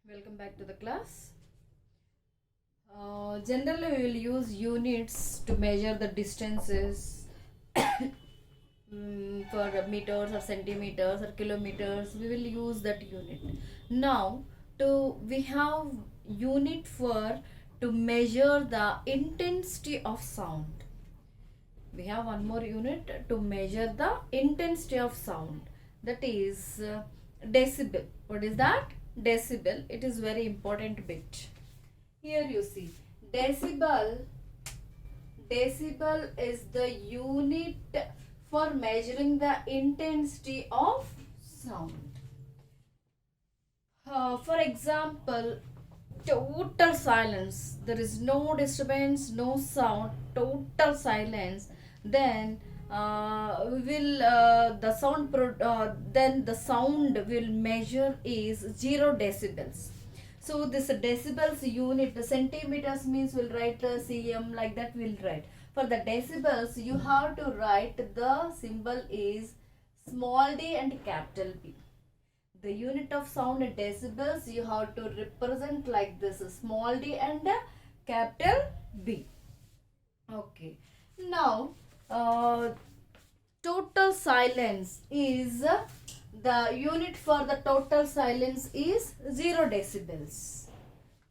Welcome back to the class. Generally, we will use units to measure the distances for meters or centimeters or kilometers. We will use that unit. Now, we have unit for to measure the intensity of sound. We have one more unit to measure the intensity of sound. That is decibel. What is that? Decibel. It is very important bit. Here you see decibel. Decibel is the unit for measuring the intensity of sound. For example, total silence. There is no disturbance, no sound, total silence. Then then the sound will measure is 0 decibels. So this decibels unit, the centimeters means we'll write cm, like that we'll write. For the decibels, you have to write the symbol is small d and capital B. The unit of sound in decibels you have to represent like this, small d and capital B. Okay. Now, total silence is the unit for the total silence is 0 decibels.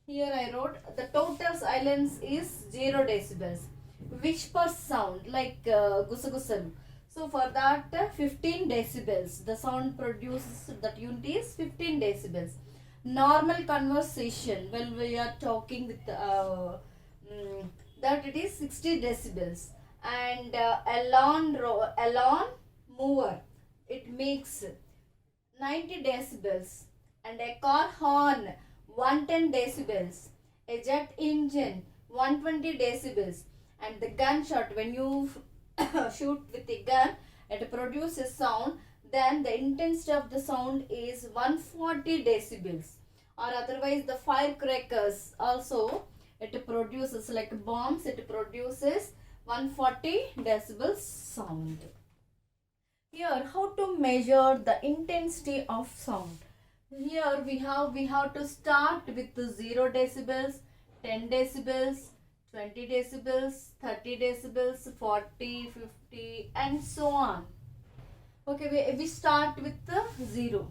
Here I wrote the total silence is 0 decibels. Whisper sound like gusagusalu. So for that 15 decibels. The sound produces, that unit is 15 decibels. Normal conversation when we are talking with that it is 60 decibels. And alarm mover, it makes 90 decibels. And a car horn 110 decibels. A jet engine 120 decibels. And the gunshot, when you shoot with a gun, it produces sound, then the intensity of the sound is 140 decibels. Or otherwise the firecrackers also, it produces like bombs, it produces 140 decibels sound. Here, how to measure the intensity of sound? Here we have to start with 0 decibels, 10 decibels, 20 decibels, 30 decibels, 40, 50 and so on. Okay, we start with the 0.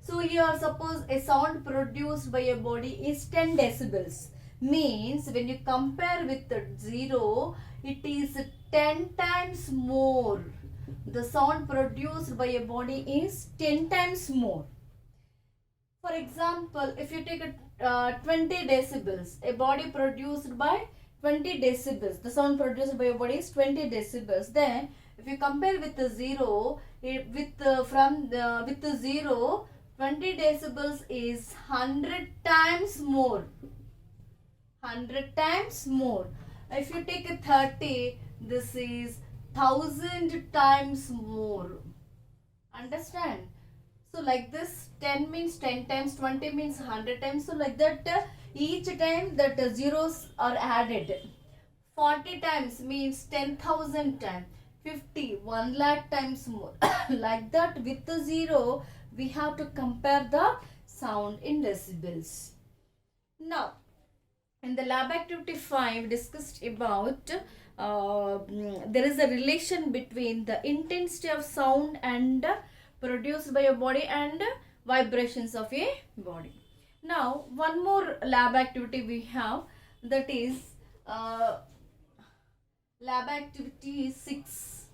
So here suppose a sound produced by a body is 10 decibels. Means when you compare with the 0, it is 10 times more. The sound produced by a body is 10 times more. For example, if you take a 20 decibels, a body produced by 20 decibels, the sound produced by your body is 20 decibels. Then if you compare with the 0, with the 0, 20 decibels is 100 times more. 100 times more. If you take a 30, this is 1000 times more. Understand? So like this, 10 means 10 times, 20 means 100 times. So like that, each time that zeros are added. 40 times means 10,000 times. 50, 1 lakh times more. Like that, with the 0, we have to compare the sound in decibels. Now, in the lab activity 5 discussed about there is a relation between the intensity of sound and produced by a body and vibrations of a body. Now, one more lab activity we have, that is lab activity 6.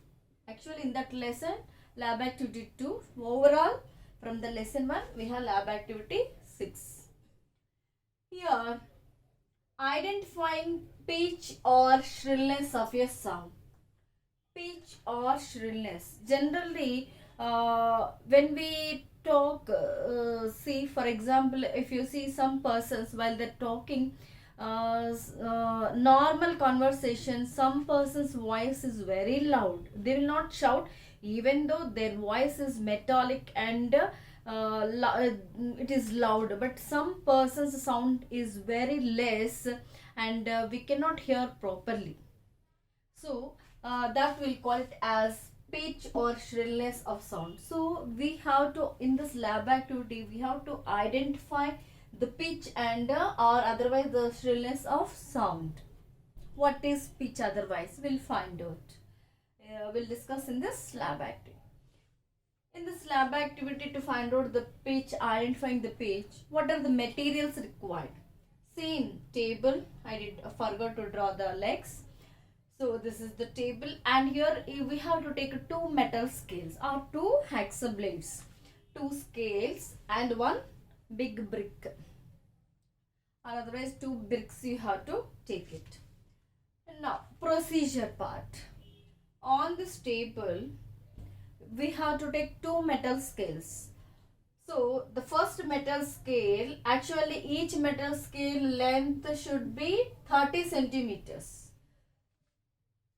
Actually, in that lesson, lab activity 2. Overall, from the lesson 1, we have lab activity 6. Here, identifying pitch or shrillness of a sound. Pitch or shrillness. Generally, when we talk, see, for example, if you see some persons while they're talking, normal conversation, some person's voice is very loud. They will not shout, even though their voice is metallic and it is loud, but some person's sound is very less and we cannot hear properly. So that will call it as pitch or shrillness of sound. So we have to, in this lab activity, we have to identify the pitch and or otherwise the shrillness of sound. What is pitch otherwise? We'll find out. We'll discuss in this lab activity. In this lab activity, to find out the pitch, identifying the pitch, what are the materials required? Same table. I forgot to draw the legs. So this is the table, and here we have to take two metal scales or two hacksaw blades, two scales and one big brick, or otherwise two bricks you have to take it. Now procedure part. On this table we have to take two metal scales. So the first metal scale, actually each metal scale length should be 30 centimeters.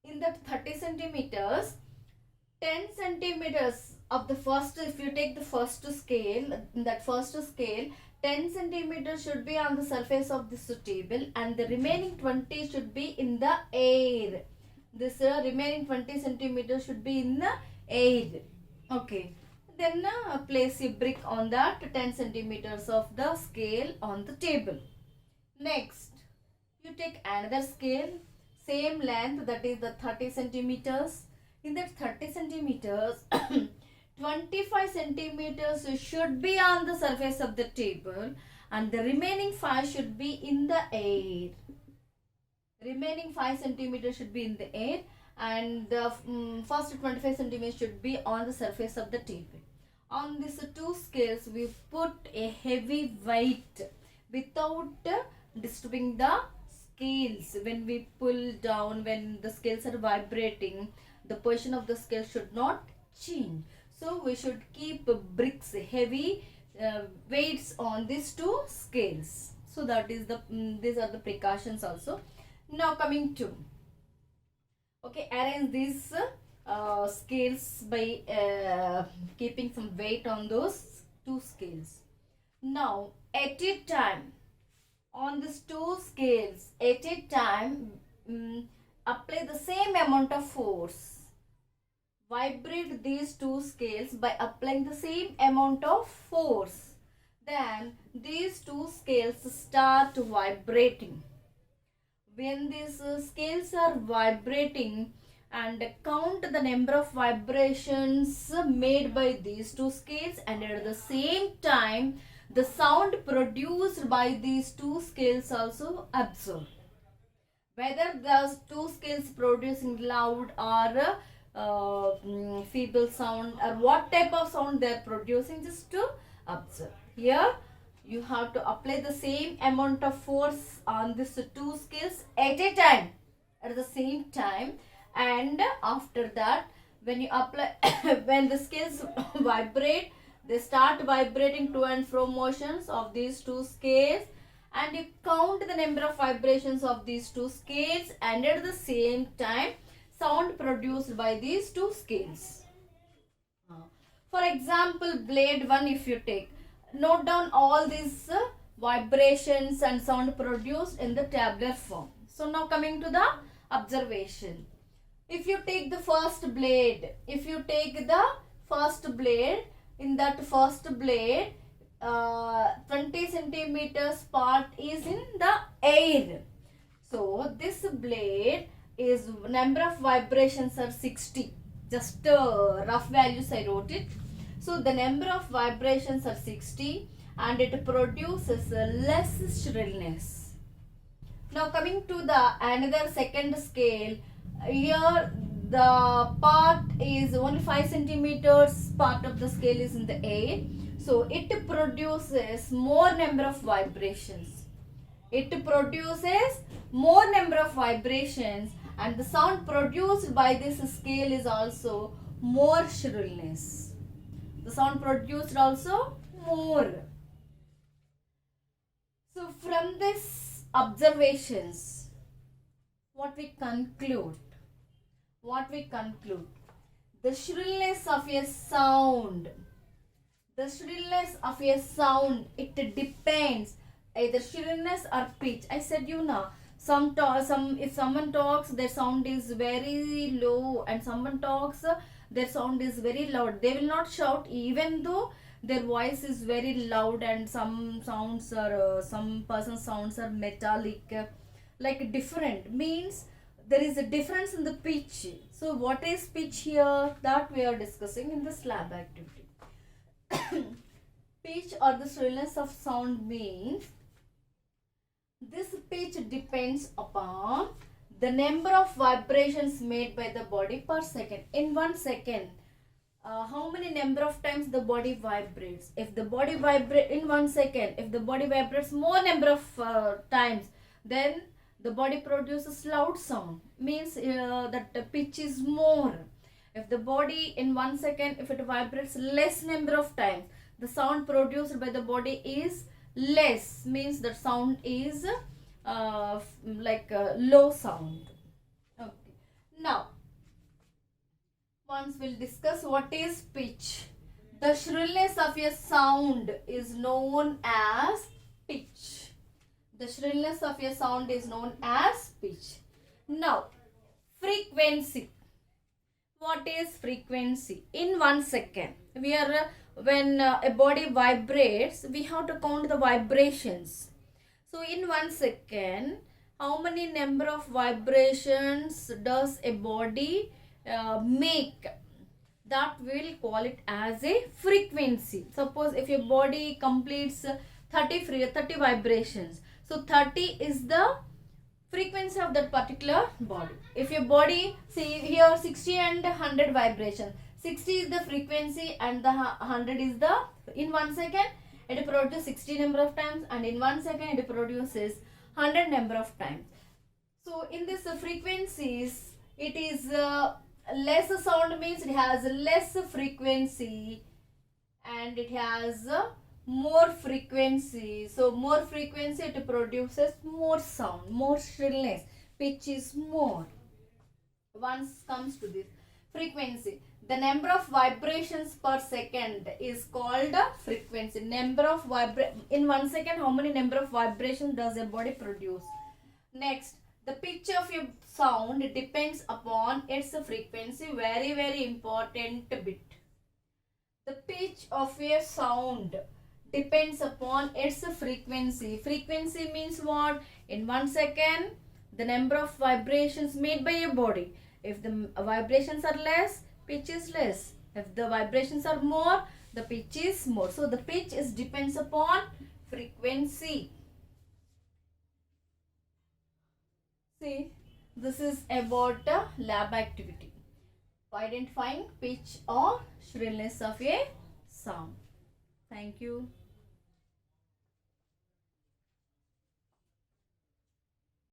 In that 30 centimeters, 10 centimeters of the first, if you take the first scale, in that first scale, 10 centimeters should be on the surface of this table and the remaining 20 should be in the air. This remaining 20 centimeters should be in the air. Okay. Then place a brick on that 10 centimeters of the scale on the table. Next, you take another scale, same length, that is the 30 centimeters. In that 30 centimeters, 25 centimeters should be on the surface of the table and the remaining 5 should be in the air. Remaining 5 centimeters should be in the air and the first 25 centimeters should be on the surface of the table. On these two scales, we put a heavy weight without disturbing the scales. When we pull down, when the scales are vibrating, the position of the scale should not change. So we should keep bricks, heavy weights on these two scales. So that is the these are the precautions also. Now coming to, okay, arrange these scales by keeping some weight on those two scales. Now at a time, on these two scales, at a time, apply the same amount of force. Vibrate these two scales by applying the same amount of force. Then these two scales start vibrating. When these scales are vibrating, and count the number of vibrations made by these two scales, and at the same time the sound produced by these two scales also observe. Whether those two scales producing loud or feeble sound or what type of sound they are producing, just to observe. Here you have to apply the same amount of force on these two scales at a time, at the same time, and after that when you apply when the scales vibrate, they start vibrating to and fro motions of these two scales, and you count the number of vibrations of these two scales, and at the same time sound produced by these two scales. For example, blade 1, if you take, note down all these vibrations and sound produced in the tabular form. So now coming to the observation. If you take the first blade, in that first blade, 20 centimeters part is in the air. So this blade is, number of vibrations are 60. Just rough values I wrote it. So the number of vibrations are 60 and it produces less shrillness. Now coming to the another second scale, here the part is only 5 centimeters, part of the scale is in the air. So it produces more number of vibrations. It produces more number of vibrations, and the sound produced by this scale is also more shrillness. The sound produced also more. So from this observations, what we conclude? The shrillness of a sound. It depends either shrillness or pitch. I said you know, if someone talks, their sound is very low, and someone talks, their sound is very loud. They will not shout even though their voice is very loud, and some sounds are some person's sounds are metallic, like different, means there is a difference in the pitch. So what is pitch here, that we are discussing in this lab activity. Pitch or the shrillness of sound means this pitch depends upon the number of vibrations made by the body per second. In 1 second, how many number of times the body vibrates. If the body vibrates in 1 second, if the body vibrates more number of times, then the body produces loud sound, means that the pitch is more. If the body in 1 second, if it vibrates less number of times, the sound produced by the body is less, means the sound is low sound. Okay. Now, once we'll discuss what is pitch. The shrillness of a sound is known as pitch. The shrillness of a sound is known as pitch. Now, frequency. What is frequency? In 1 second, we are when a body vibrates, we have to count the vibrations. So in 1 second, how many number of vibrations does a body make? That we'll call it as a frequency. Suppose if your body completes 30 vibrations, so 30 is the frequency of that particular body. If your body, see here 60 and 100 vibration, 60 is the frequency and the 100 is the, in 1 second it produces 60 number of times, and in 1 second it produces 100 number of times. So in this frequencies, it is less sound, means it has less frequency, and it has more frequency. So more frequency, it produces more sound, more shrillness, pitch is more. Once comes to this frequency, the number of vibrations per second is called frequency. Number of in 1 second, how many number of vibrations does a body produce? Next, the pitch of your sound depends upon its frequency. Very, very important bit. The pitch of a sound depends upon its frequency. Frequency means what? In 1 second, the number of vibrations made by your body. If the vibrations are less, pitch is less. If the vibrations are more, the pitch is more. So the pitch is depends upon frequency. See, this is about a lab activity, identifying pitch or shrillness of a sound. Thank you.